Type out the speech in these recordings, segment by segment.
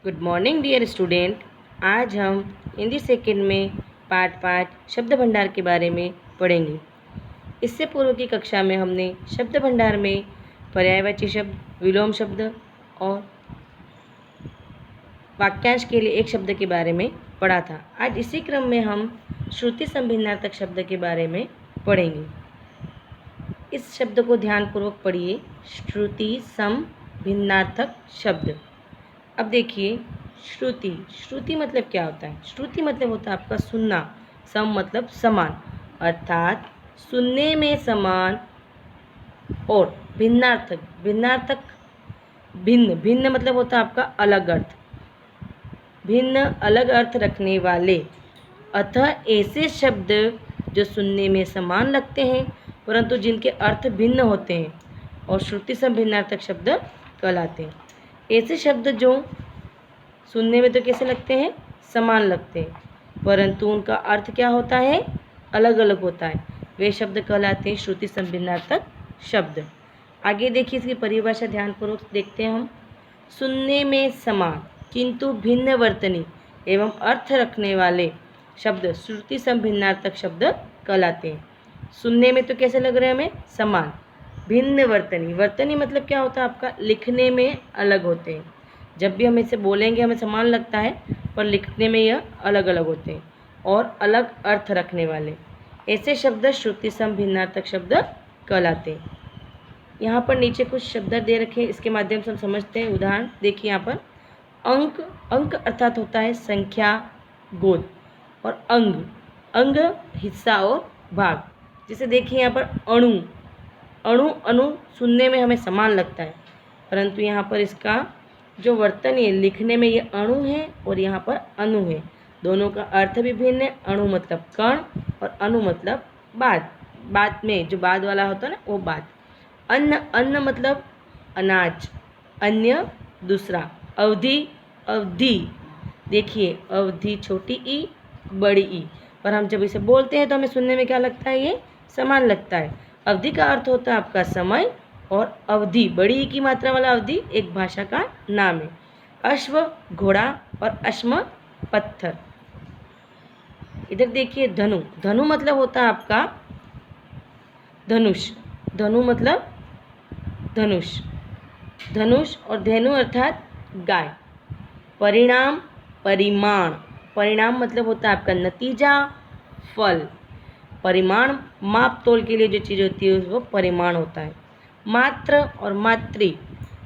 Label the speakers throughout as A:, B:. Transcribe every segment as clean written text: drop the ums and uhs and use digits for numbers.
A: Good morning dear student. आज हम Hindi second में पार्ट 5 शब्द भंडार के बारे में पढ़ेंगे। इससे पूर्व की कक्षा में हमने शब्द भंडार में पर्यायवाची शब्द, विलोम शब्द और वाक्यांश के लिए एक शब्द के बारे में पढ़ा था। आज इसी क्रम में हम श्रुति संभिन्नार्थक शब्द के बारे में पढ़ेंगे। इस शब्द को ध्यानपूर्वक पढ़िए। श्रुति संभिन्नार्थक शब्द। अब देखिए, श्रुति श्रुति मतलब क्या होता है? श्रुति मतलब होता है आपका सुनना। सम मतलब समान, अर्थात सुनने में समान। और भिन्नार्थक भिन्नार्थक भिन्न भिन्न मतलब होता है आपका अलग अर्थ। भिन्न अलग अर्थ रखने वाले, अतः ऐसे शब्द जो सुनने में समान लगते हैं परंतु जिनके अर्थ भिन्न होते हैं और श्रुति संभिन्नार्थक शब्द कहलाते हैं। ऐसे शब्द जो सुनने में तो कैसे लगते हैं? समान लगते हैं, परंतु उनका अर्थ क्या होता है? अलग अलग होता है। वे शब्द कहलाते हैं श्रुति संभिन्नार्थक शब्द। आगे देखिए, इसकी परिभाषा ध्यानपूर्वक देखते हैं हम। सुनने में समान किंतु भिन्न वर्तनी एवं अर्थ रखने वाले शब्द श्रुति संभिन्नार्थक शब्द कहलाते हैं। सुनने में तो कैसे लग रहे हैं हमें? समान। भिन्न वर्तनी, वर्तनी मतलब क्या होता है आपका? लिखने में अलग होते हैं। जब भी हम इसे बोलेंगे हमें समान लगता है, पर लिखने में यह अलग अलग होते हैं और अलग अर्थ रखने वाले ऐसे शब्द श्रुति संभिन्नार्थक शब्द कहलाते हैं। यहाँ पर नीचे कुछ शब्द दे रखे हैं, इसके माध्यम से हम समझते हैं। उदाहरण देखिए यहाँ पर। अंक, अंक अर्थात होता है संख्या, गोद। और अंग, अंग हिस्सा और भाग। जैसे देखिए यहाँ पर अणु, अणु अणु सुनने में हमें समान लगता है, परंतु यहाँ पर इसका जो वर्तन है, लिखने में ये अणु है और यहाँ पर अणु है। दोनों का अर्थ भी भिन्न है। अणु मतलब कण और अणु मतलब बाद। बाद में जो बाद वाला होता है ना, वो बाद। अन्न, अन्न मतलब अनाज। अन्य दूसरा। अवधि, अवधि देखिए, अवधि छोटी ई बड़ी ई, पर हम जब इसे बोलते हैं तो हमें सुनने में क्या लगता है? ये समान लगता है। अवधि का अर्थ होता है आपका समय, और अवधि बड़ी ई की मात्रा वाला अवधि एक भाषा का नाम है। अश्व घोड़ा और अश्म पत्थर। इधर देखिए धनु, धनु मतलब होता है आपका धनुष। धनु मतलब धनुष, धनुष। और धेनु अर्थात गाय। परिणाम, परिमाण, परिणाम मतलब होता है आपका नतीजा, फल। परिमाण माप तोल के लिए जो चीज़ होती है वो परिमाण होता है। मात्र और मातृ।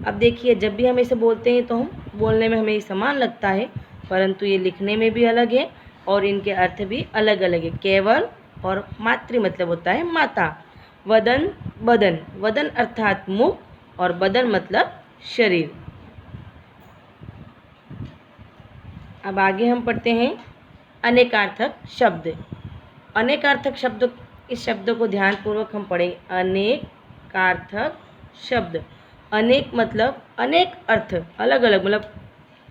A: अब देखिए, जब भी हम इसे बोलते हैं तो हम बोलने में हमें समान लगता है, परंतु ये लिखने में भी अलग है और इनके अर्थ भी अलग अलग है। केवल और मातृ मतलब होता है माता। वदन, बदन, वदन अर्थात मुख और बदन मतलब शरीर। अब आगे हम पढ़ते हैं अनेकार्थक शब्द। अनेकार्थक शब्द, इस शब्द को ध्यानपूर्वक हम पढ़ें। अनेकार्थक शब्द। अनेक मतलब अनेक अर्थ, अलग अलग मतलब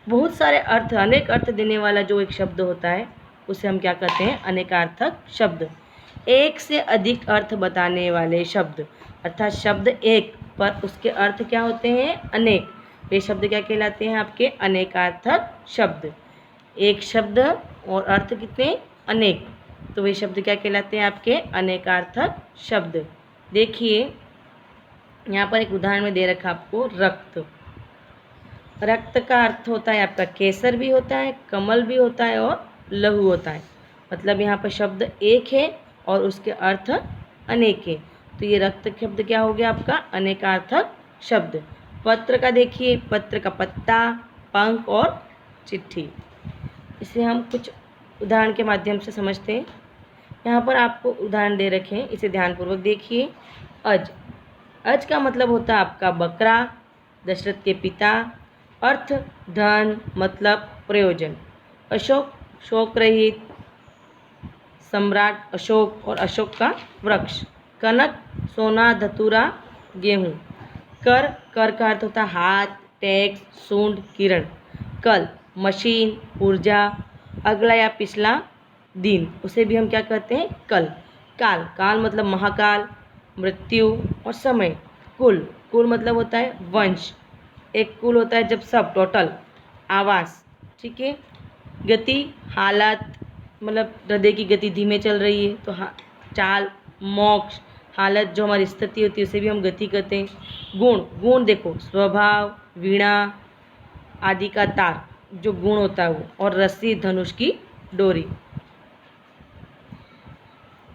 A: बहुत सारे अर्थ, अनेक अर्थ देने वाला जो एक शब्द होता है उसे हम क्या कहते हैं? अनेकार्थक शब्द। एक से अधिक अर्थ बताने वाले शब्द, अर्थात शब्द एक पर उसके अर्थ क्या होते हैं? अनेक। वे शब्द क्या कहलाते हैं? आपके अनेकार्थक शब्द। एक शब्द और अर्थ कितने? अनेक, तो वे शब्द क्या कहलाते हैं? आपके अनेकार्थक शब्द। देखिए यहाँ पर एक उदाहरण में दे रखा आपको रक्त। रक्त का अर्थ होता है आपका केसर भी होता है, कमल भी होता है और लहू होता है। मतलब यहाँ पर शब्द एक है और उसके अर्थ अनेक है, तो ये रक्त शब्द क्या हो गया? आपका अनेकार्थक शब्द। पत्र का देखिए, पत्र का पत्ता, पंख और चिट्ठी। इसे हम कुछ उदाहरण के माध्यम से समझते हैं। यहाँ पर आपको उदाहरण दे रखे हैं, इसे ध्यानपूर्वक देखिए। अज, अज का मतलब होता है आपका बकरा, दशरथ के पिता। अर्थ धन मतलब प्रयोजन। अशोक, शोक रहित, सम्राट अशोक और अशोक का वृक्ष। कनक, सोना, धतूरा, गेहूँ। कर, कर का अर्थ होता है हाथ, टैक्स, सूंड, किरण। कल, मशीन, ऊर्जा। अगला या पिछला दिन, उसे भी हम क्या कहते हैं? कल। काल, काल मतलब महाकाल, मृत्यु और समय। कुल, कुल मतलब होता है वंश। एक कुल होता है जब सब टोटल आवास, ठीक है। गति, हालत, मतलब हृदय की गति धीमे चल रही है तो चाल। मोक्ष, हालत जो हमारी स्थिति होती है उसे भी हम गति कहते हैं। गुण, गुण देखो स्वभाव, वीणा आदि का तार जो गुण होता है वो, और रस्सी धनुष की डोरी।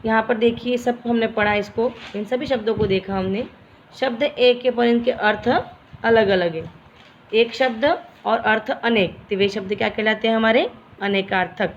A: यहाँ पर देखिए सब हमने पढ़ा इसको, इन सभी शब्दों को देखा हमने। शब्द एक है पर इनके अर्थ अलग अलग है। एक शब्द और अर्थ अनेक, तो वे शब्द क्या कहलाते हैं हमारे? अनेकार्थक।